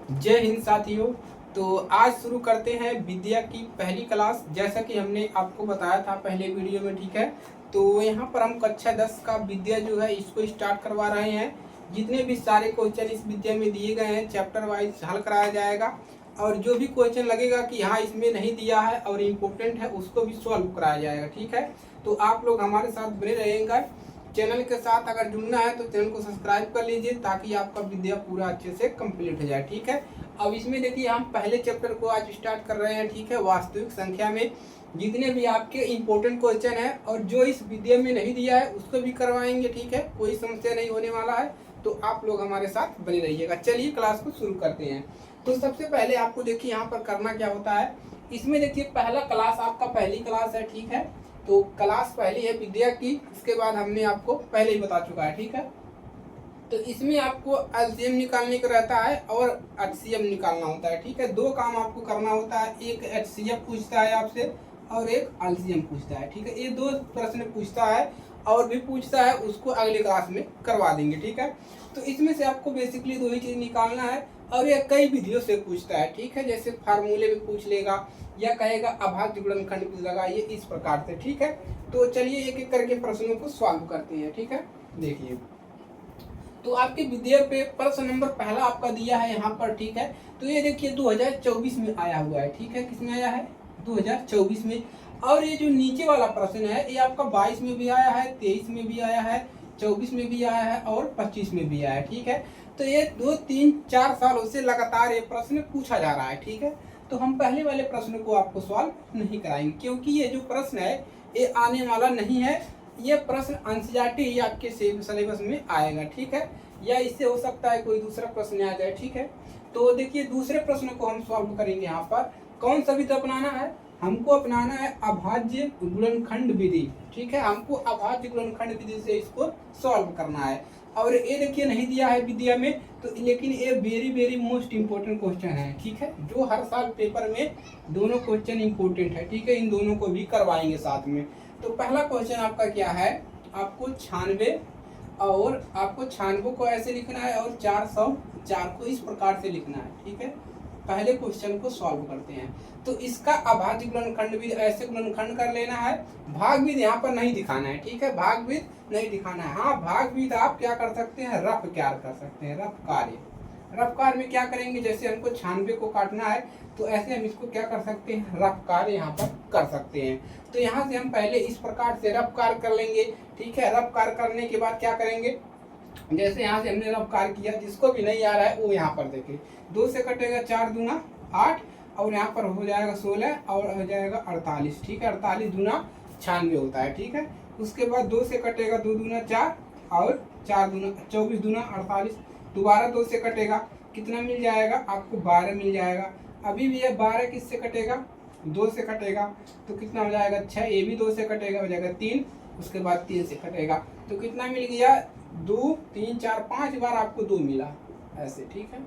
जय हिंद साथियों। तो आज शुरू करते हैं विद्या की पहली क्लास। जैसा कि हमने आपको बताया था पहले वीडियो में, ठीक है। तो यहाँ पर हम कक्षा 10 का विद्या जो है इसको स्टार्ट करवा रहे हैं। जितने भी सारे क्वेश्चन इस विद्या में दिए गए हैं चैप्टर वाइज हल कराया जाएगा, और जो भी क्वेश्चन लगेगा कि यहाँ इसमें नहीं दिया है और इम्पोर्टेंट है उसको भी सॉल्व कराया जाएगा, ठीक है। तो आप लोग हमारे साथ बने रहेंगे। चैनल के साथ अगर जुड़ना है तो चैनल को सब्सक्राइब कर लीजिए ताकि आपका विद्या पूरा अच्छे से कंप्लीट हो जाए, ठीक है। अब इसमें देखिए हम पहले चैप्टर को आज स्टार्ट कर रहे हैं, ठीक है। वास्तविक संख्या में जितने भी आपके इम्पोर्टेंट क्वेश्चन है और जो इस विद्या में नहीं दिया है उसको भी करवाएंगे, ठीक है। कोई समस्या नहीं होने वाला है, तो आप लोग हमारे साथ बने रहिएगा। चलिए क्लास को शुरू करते हैं। तो सबसे पहले आपको देखिए यहाँ पर करना क्या होता है। इसमें देखिए पहला क्लास आपका पहली क्लास है, ठीक है। तो क्लास पहली है विद्या की, इसके बाद हमने आपको पहले ही बता चुका है, ठीक है। तो इसमें आपको एलसीएम निकालने का रहता है और एचसीएफ निकालना होता है, ठीक है। दो काम आपको करना होता है, एक एचसीएफ पूछता है आपसे और एक एलसीएम पूछता है, ठीक है। ये दो प्रश्न पूछता है और भी पूछता है, उसको अगले क्लास में करवा देंगे, ठीक है। तो इसमें से आपको बेसिकली दो ही चीज निकालना है और ये कई विधियों से पूछता है, ठीक है। जैसे फार्मूले में पूछ लेगा या कहेगा अभाज्य गुणनखंड लगाइए, इस प्रकार से, ठीक है। तो चलिए एक एक करके प्रश्नों को सॉल्व करते हैं, ठीक है। देखिए तो आपके विद्या पे प्रश्न नंबर पहला आपका दिया है यहाँ पर, ठीक है। तो ये देखिए 2024 में आया हुआ है, ठीक है। किसमें आया है? 2024 में। और ये जो नीचे वाला प्रश्न है ये आपका 22 में भी आया है, 23 में भी आया है, 24 में भी आया है और 25 में भी आया है, ठीक है। तो ये 2 3 4 सालों से लगातार ये प्रश्न पूछा जा रहा है, ठीक है। तो हम पहले वाले प्रश्न को आपको सॉल्व नहीं कराएंगे क्योंकि ये जो प्रश्न है ये आने वाला नहीं है। ये प्रश्न एनसीईआरटी ही आपके सिलेबस में आएगा, ठीक है। या इससे हो सकता है कोई दूसरा प्रश्न आ जाए, ठीक है। तो देखिए दूसरे प्रश्न को हम सॉल्व करेंगे। यहाँ पर कौन सा विधि अपनाना है? हमको अपनाना है अभाज्य गुणनखंड विधि, ठीक है। हमको अभाज्य गुणनखंड विधि से इसको सॉल्व करना है। और ये देखिए नहीं दिया है विद्या में, तो लेकिन ये very very most important question है, ठीक है। जो हर साल पेपर में दोनों क्वेश्चन इम्पोर्टेंट है, ठीक है। इन दोनों को भी करवाएंगे साथ में। तो पहला क्वेश्चन आपका क्या है? आपको 96 और आपको 96 को ऐसे लिखना है और 404 को इस प्रकार से लिखना है, ठीक है। पहले क्वेश्चन को सॉल्व करते हैं। तो इसका अभाज्य गुणनखंड भी ऐसे गुणनखंड कर लेना है। भाग भी यहाँ पर नहीं दिखाना है, ठीक है। भाग भी नहीं दिखाना है। हाँ, भाग भी आप क्या कर सकते हैं, रफ कार्य कर सकते हैं, रफ कार्य। रफ कार्य में क्या करेंगे, जैसे हमको 96 को काटना है तो ऐसे हम इसको क्या कर सकते हैं, रफ कार्य यहाँ पर कर सकते हैं। तो यहाँ से हम पहले इस प्रकार से रफ कार्य कर लेंगे, ठीक है। रफ कार्य करने के बाद क्या करेंगे, जैसे यहाँ से हमने रफ कार्य किया, जिसको भी नहीं आ रहा है वो यहाँ पर देखे। 2 से कटेगा 4 दूना 8 और यहाँ पर हो जाएगा 16 और हो जाएगा 48, ठीक है। 48 दूना 96 होता है, ठीक है। उसके बाद 2 से कटेगा 2 दूना 4 और 4 दूना 24 दूना 48। दोबारा 2 से कटेगा, कितना मिल जाएगा आपको? 12 मिल जाएगा। अभी भी ये 12 किससे कटेगा? 2 से कटेगा, तो कितना हो जाएगा? 6। ये भी 2 से कटेगा, हो जाएगा 3। उसके बाद 3 से कटेगा, तो कितना मिल गया? 2 3 4 5 बार आपको 2 मिला ऐसे, ठीक है।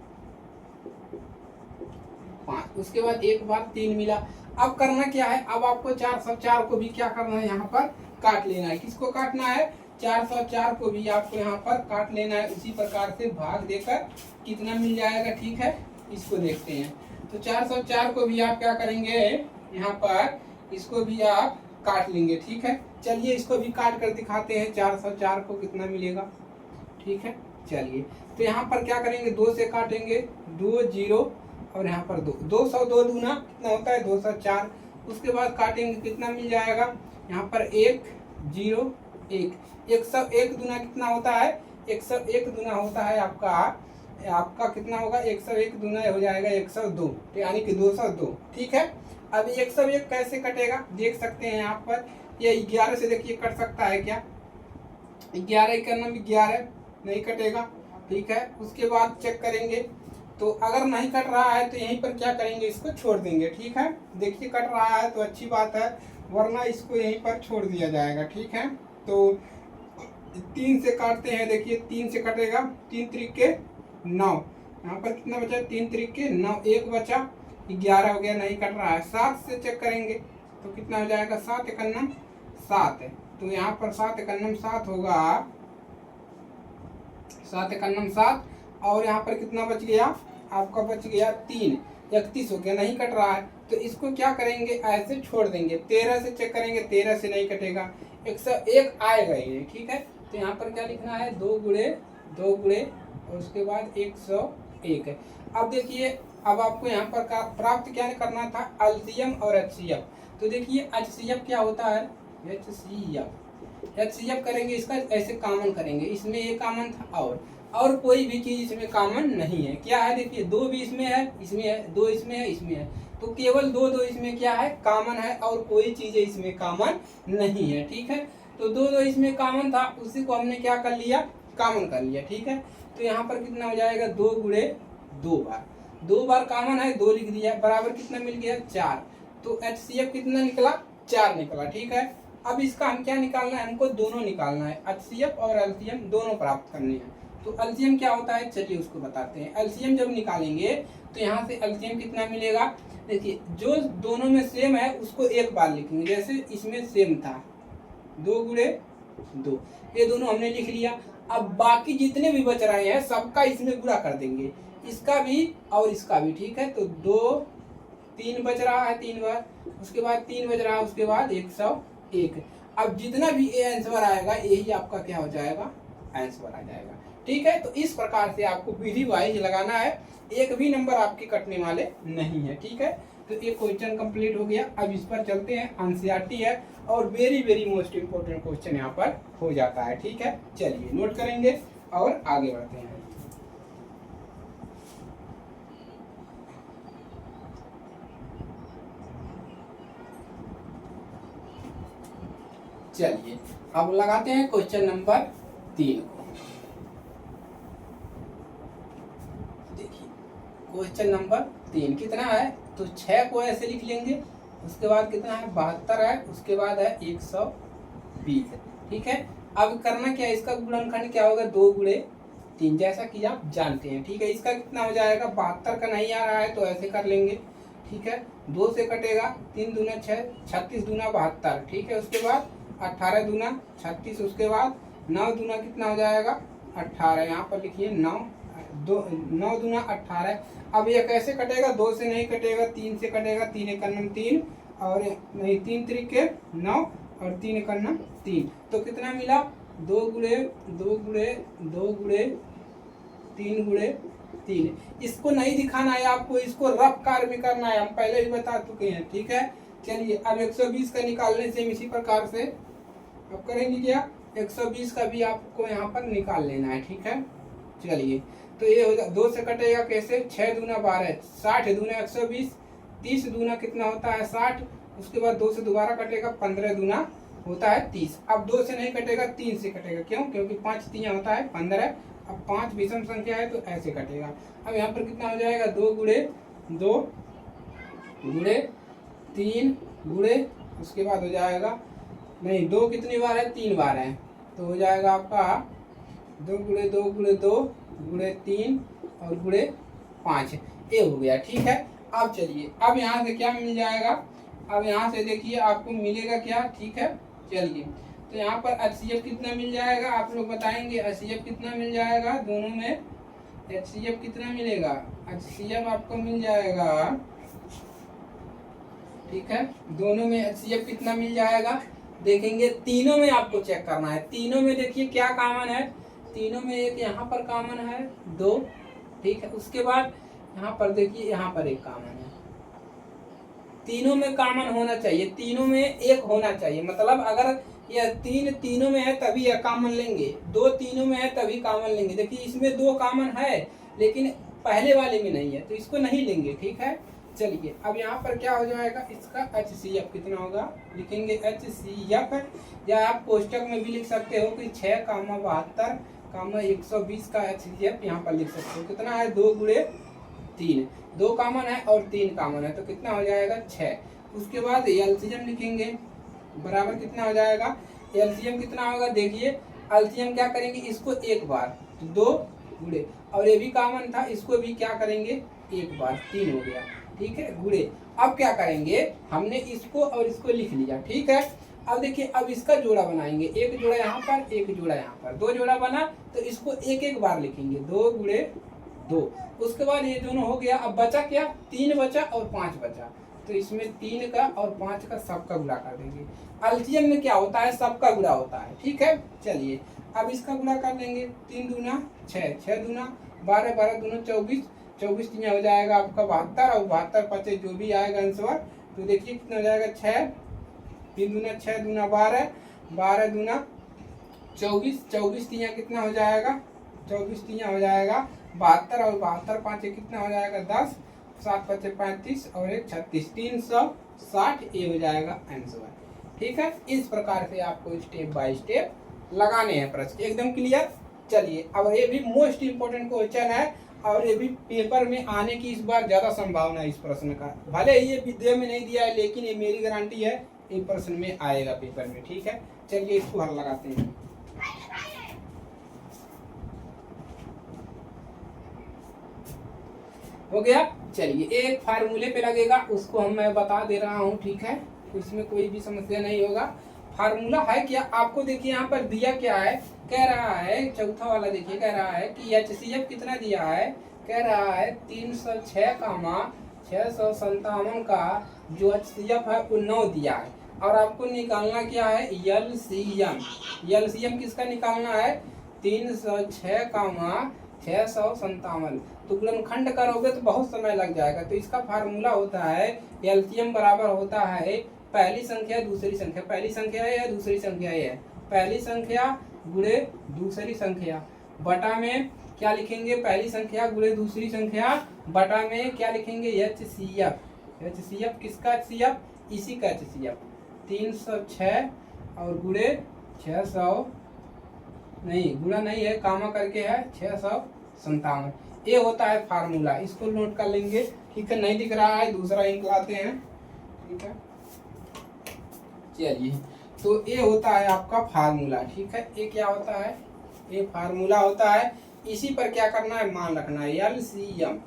5। उसके बाद एक बार 3 मिला। अब करना क्या है, अब आपको 404 को भी क्या करना है, यहाँ पर काट लेना है। किसको काटना है? 404 को भी आपको यहाँ पर काट लेना है। उसी प्रकार से भाग देकर कितना मिल जाएगा, ठीक है। इसको देखते हैं। तो 404 को भी आप क्या करेंगे, यहाँ पर इसको भी आप काट लेंगे, ठीक है। चलिए इसको भी काट कर दिखाते हैं, 404 को कितना मिलेगा, ठीक है। चलिए तो यहाँ पर क्या करेंगे, 2 से काटेंगे, 2 0 और यहाँ पर 2, 202 दूना कितना होता है? 204। उसके बाद काटेंगे, कितना मिल जाएगा? यहाँ पर 1 0 1, 101 दूना कितना होता है? 101 दूना होता है आपका कितना होगा? 101 दूना हो जाएगा 102, यानी कि 202, ठीक है। अब 101 कैसे कटेगा देख सकते हैं यहाँ पर। ये 11 से देखिए कट सकता है क्या? 11 करना भी 11 नहीं कटेगा, ठीक है। उसके बाद चेक करेंगे, तो अगर नहीं कट रहा है तो यहीं पर क्या करेंगे, इसको छोड़ देंगे, ठीक है। देखिए कट रहा है तो अच्छी बात है, वरना इसको यहीं पर छोड़ दिया जाएगा, ठीक है। तो 3 से काटते हैं, देखिए 3 से कटेगा, 3 त्रिके 9, यहाँ पर कितना बचा? 3 त्रिके 9, 1 बचा, 11 हो गया, नहीं कट रहा है। 7 से चेक करेंगे तो कितना हो जाएगा? 7 एकन्नम 7 है, तो यहाँ पर 7 एकन्नम 7 होगा, 7 एकन्नम 7 और यहाँ पर कितना बच गया? आपका बच गया 3, 31 हो गया, नहीं कट रहा है तो इसको क्या करेंगे, ऐसे छोड़ देंगे। 13 से चेक करेंगे, 13 से नहीं कटेगा, 101 आएगा ये, ठीक है। तो यहाँ पर क्या लिखना है, 2 गुणे 2 गुणे और उसके बाद 101 है। अब देखिए, अब आपको यहाँ पर प्राप्त क्या करना था, एलसीएम और एचसीएफ। तो देखिए एचसीएफ क्या होता है, एचसीएफ करेंगे इसका, ऐसे कॉमन करेंगे, इसमें ये कॉमन था और कोई भी चीज इसमें कॉमन नहीं है। क्या है, देखिए 2 भी इसमें है, 2 इसमें है, इसमें है, तो केवल 2 इसमें क्या है, कॉमन है, और कोई चीज इसमें कॉमन नहीं है, ठीक है। तो 2 इसमें कॉमन था, उसी को हमने क्या कर लिया, कॉमन कर लिया, ठीक है। तो यहाँ पर कितना हो जाएगा, 2 गुणे 2 बार, 2 बार कॉमन है, 2 लिख दिया, बराबर कितना मिल गया, 4। तो एचसीएफ कितना निकला, 4 निकला, ठीक है। अब इसका हम क्या निकालना है, हमको दोनों निकालना है, एचसीएफ और एलसीएम दोनों प्राप्त करने हैं। तो एलसीएम क्या होता है, चलिए उसको बताते हैं। एलसीएम जब निकालेंगे तो यहाँ से एलसीएम कितना मिलेगा, देखिए जो दोनों में सेम है उसको एक बार लिखेंगे, जैसे इसमें सेम था 2 गुणे 2, ये दोनों हमने लिख लिया। अब बाकी जितने भी बच रहे हैं सबका इसमें गुणा कर देंगे, इसका भी और इसका भी, ठीक है। तो 2 3 बच रहा है 3 बार, उसके बाद 3 बच रहा है, उसके बाद 101। अब जितना भी ये आंसर आएगा यही आपका क्या हो जाएगा, आंसर आ जाएगा, ठीक है। तो इस प्रकार से आपको विधि वाइज लगाना है, एक भी नंबर आपके कटने वाले नहीं है, ठीक है। तो ये क्वेश्चन कंप्लीट हो गया। अब इस पर चलते हैं, एनसीईआरटी है और very very most important question यहाँ पर हो जाता है, ठीक है। चलिए नोट करेंगे और आगे बढ़ते हैं। चलिए अब लगाते हैं क्वेश्चन नंबर 3 को। देखिए क्वेश्चन नंबर 3 कितना है, तो 6 को ऐसे लिख लेंगे, उसके बाद कितना है 72 है, उसके बाद है 120, ठीक है। अब करना क्या है, इसका गुणनखंड क्या होगा, 2 गुणे 3, जैसा कि आप जानते हैं, ठीक है। इसका कितना हो जाएगा, 72 का नहीं आ रहा है तो ऐसे कर लेंगे, ठीक है। 2 से कटेगा, 3 दूना 6, 36 दूना 72, ठीक है। उसके बाद 18 दूना 36, उसके बाद 9 दूना कितना हो जाएगा 18, यहाँ पर लिखिए 9 दूना 18। अब ये कैसे कटेगा, 2 से नहीं कटेगा, 3 से कटेगा, 3 एक 3 और नहीं 3 तरीके 9 और 3 एक 3, तो कितना मिला 2 गुणे 2 गुणे 2 गुणे 3 गुणे 3। इसको नहीं दिखाना है आपको, इसको रफ कार्य में करना है, हम पहले भी बता चुके हैं, ठीक है। चलिए अब 120 का निकालने से इसी प्रकार से अब करेंगे क्या, 120 का भी आपको यहाँ पर निकाल लेना है, ठीक है। चलिए तो ये हो जाए, 2 से कटेगा कैसे, 6 दूना 12, 60 दूना 120, 30 दूना कितना होता है 60, उसके बाद 2 से दोबारा कटेगा, 15 दूना होता है 30। अब 2 से नहीं कटेगा, 3 से कटेगा, क्यों, क्योंकि 5 3 होता है 15। अब 5 विषम संख्या है तो ऐसे कटेगा। अब यहाँ पर कितना हो जाएगा, 2 गुणे 2 गुणे 3 गुणे, उसके बाद हो जाएगा, नहीं 2 कितनी बार है, 3 बार है, तो हो जाएगा आपका 2 गुणे 2 गुणे 2 गुणे 3 और गुणे 5, ये हो गया, ठीक है। अब चलिए अब यहाँ से क्या मिल जाएगा, अब यहाँ से देखिए आपको मिलेगा क्या, ठीक है। चलिए तो यहाँ पर एचसीएफ कितना मिल जाएगा, आप लोग बताएंगे एचसीएफ कितना मिल जाएगा, दोनों में एचसीएफ कितना मिलेगा, एचसीएफ आपको मिल जाएगा, ठीक है। दोनों में एचसीएफ कितना मिल जाएगा, देखेंगे तीनों में आपको चेक करना है। तीनों में देखिए क्या कॉमन है, तीनों में एक यहाँ पर कॉमन है 2, ठीक है। उसके बाद यहाँ पर देखिए यहाँ पर एक कॉमन है, तीनों में कॉमन होना चाहिए, तीनों में एक होना चाहिए, मतलब अगर यह 3 तीनों में है तभी यह कॉमन लेंगे, 2 तीनों में है तभी कॉमन लेंगे। देखिए इसमें 2 कॉमन है लेकिन पहले वाले में नहीं है तो इसको नहीं लेंगे, ठीक है। चलिए अब यहाँ पर क्या हो जाएगा, इसका एचसीएफ कितना होगा, लिखेंगे एचसीएफ, या आप कोष्टक में भी लिख सकते हो कि 6,72 120 का एचसीएफ यहाँ पर लिख सकते हो। कितना है, 2 गुणे 3, 2 कॉमन है और 3 कॉमन है, तो कितना हो जाएगा 6। उसके बाद एलसीएम लिखेंगे, बराबर कितना हो जाएगा, एलसीएम कितना होगा, देखिए एलसीएम क्या करेंगे, इसको एक बार 2 गुणे, और ये भी कॉमन था, इसको भी क्या करेंगे एक बार, 3 हो गया, ठीक है, गुणे। अब क्या करेंगे, हमने इसको और इसको लिख लिया, ठीक है। अब देखिए अब इसका जोड़ा बनाएंगे, एक जोड़ा यहाँ पर, एक जोड़ा यहाँ पर, 2 जोड़ा बना तो इसको एक एक बार लिखेंगे, 2 गुणे 2। उसके बाद ये दोनों हो गया। अब बचा क्या, 3 बचा और 5 बचा, तो इसमें 3 का और 5 का सबका गुणा कर देंगे। एलसीएम में क्या होता है, सबका गुणा होता है, ठीक है। चलिए अब इसका गुणा कर लेंगे। 3 दूना 6, 6 दूना 12, 12 दूना 24, 24 तीन हो जाएगा आपका 72, और 72 पचे जो भी आएगा आंसर, तो देखिए कितना हो जाएगा 6, 3 दूना 6 दूना 12, 12 दूना 24, 24 तीन कितना हो जाएगा, 24 तीन हो जाएगा 72, और 72 पाँच कितना हो जाएगा 10, 7 पचे 35 और 1 36, 360 ये हो जाएगा आंसर, ठीक है। इस प्रकार से आपको स्टेप बाय स्टेप लगाने हैं प्रश्न, एकदम क्लियर। चलिए अब ये भी मोस्ट इम्पोर्टेंट क्वेश्चन है, और ये भी पेपर में आने की इस बार ज्यादा संभावना है इस प्रश्न का। भले ये विद्या में नहीं दिया है, लेकिन ये मेरी गारंटी है ये प्रश्न में आएगा पेपर में, ठीक है। चलिए इसको हल लगाते हैं। हो गया। चलिए एक फार्मूले पे लगेगा, उसको मैं बता दे रहा हूँ, ठीक है। इसमें कोई भी समस्या नहीं होगा। फार्मूला है क्या, आपको देखिए यहाँ पर दिया क्या है, कह रहा है चौथा वाला, देखिए कह रहा है कि HCF कितना दिया है, कह रहा है 306, 657 का जो HCF है वो 9 दिया है, और आपको निकालना क्या है LCM। LCM किसका निकालना है, 306, 657। तो गुणनखंड करोगे तो बहुत समय लग जाएगा। तो इसका फार्मूला होता है LCM बराबर होता है पहली संख्या दूसरी संख्या, पहली संख्या है या दूसरी संख्या है, पहली संख्या गुणे दूसरी संख्या, बटा में क्या लिखेंगे, पहली संख्या गुणे दूसरी संख्या, बटा में क्या लिखेंगे HCF। HCF किसका HCF, इसी का HCF 306 और गुणे 600 नहीं, गुणा नहीं है, कामा करके है 657। ये होता है फार्मूला, इसको नोट कर लेंगे, ठीक है। नहीं दिख रहा है, दूसरा इंक लाते हैं, ठीक है। चलिए तो ये होता है आपका फार्मूला, ठीक है। ये क्या होता है, ये फार्मूला होता है। इसी पर क्या करना है, मान रखना है LCM।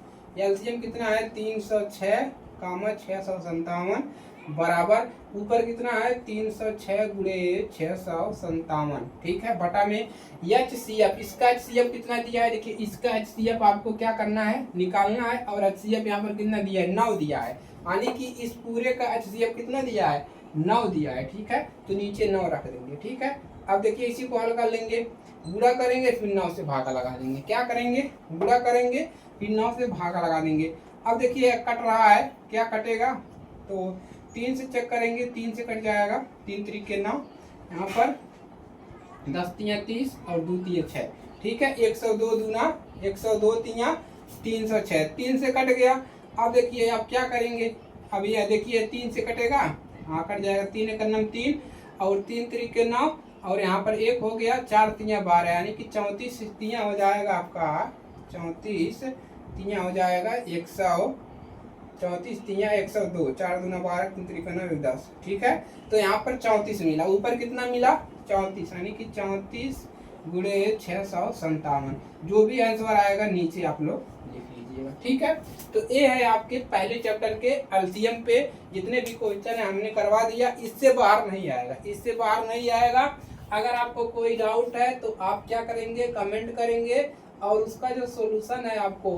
LCM कितना है 306, 657 बराबर ऊपर कितना है 306 गुणे 657, ठीक है, बटा में HCF। इसका HCF कितना दिया है, देखिए इसका HCF आपको क्या करना है, निकालना है, और HCF यहाँ पर कितना दिया है 9 दिया है, यानी कि इस पूरे का HCF कितना दिया है 9 दिया है, ठीक है। तो नीचे 9 रख देंगे, ठीक है। अब देखिए इसी को हल कर लेंगे, गुणा करेंगे फिर 9 से भागा लगा देंगे, क्या करेंगे गुणा करेंगे फिर 9 से भागा लगा देंगे। अब देखिए कट रहा है, क्या कटेगा, तो 3 से चेक करेंगे, 3 से कट जाएगा, 3 तरीके 9, यहाँ पर 10 तिया 30 और 2 तिया 6, ठीक है। 102 दूना 102 तिया 306, 3 से कट गया। अब देखिए आप क्या करेंगे, अब ये देखिए 3 से कटेगा, हाँ कट जाएगा, 3 एक 3 और 3 तरीके 9, और यहाँ पर 1 हो गया, 4 तिया 12, यानी कि 34 तिया हो जाएगा आपका, 34 तिया हो जाएगा 134 तिया 102, 4 दूना 12, 3 तरीके 9, 10, ठीक है। तो यहाँ पर 34 मिला, ऊपर कितना मिला 34, यानी कि 34 गुणे 657, जो भी आंसर आएगा नीचे आप लोग लिख लीजिएगा, ठीक है। तो ये है आपके पहले चैप्टर के LCM पे जितने भी क्वेश्चन है हमने करवा दिया, इससे बाहर नहीं आएगा, इससे बाहर नहीं आएगा। अगर आपको कोई डाउट है तो आप क्या करेंगे, कमेंट करेंगे, और उसका जो सॉल्यूशन है आपको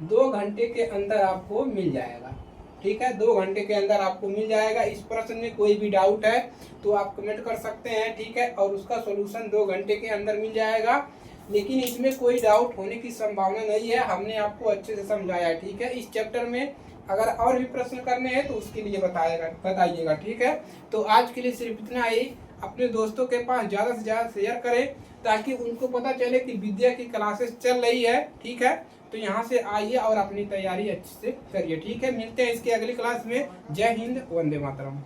2 घंटे के अंदर आपको मिल जाएगा, ठीक है। 2 घंटे के अंदर आपको मिल जाएगा। इस प्रश्न में कोई भी डाउट है तो आप कमेंट कर सकते हैं, ठीक है, और उसका सॉल्यूशन 2 घंटे के अंदर मिल जाएगा। लेकिन इसमें कोई डाउट होने की संभावना नहीं है, हमने आपको अच्छे से समझाया, ठीक है। इस चैप्टर में अगर और भी प्रश्न करने हैं तो उसके लिए बताइएगा, ठीक है। तो आज के लिए सिर्फ इतना ही। अपने दोस्तों के पास ज़्यादा से ज़्यादा शेयर करें, ताकि उनको पता चले कि विद्या की क्लासेस चल रही है, ठीक है। तो यहाँ से आइए और अपनी तैयारी अच्छे से करिए, ठीक है। मिलते हैं इसके अगली क्लास में। जय हिंद, वंदे मातरम।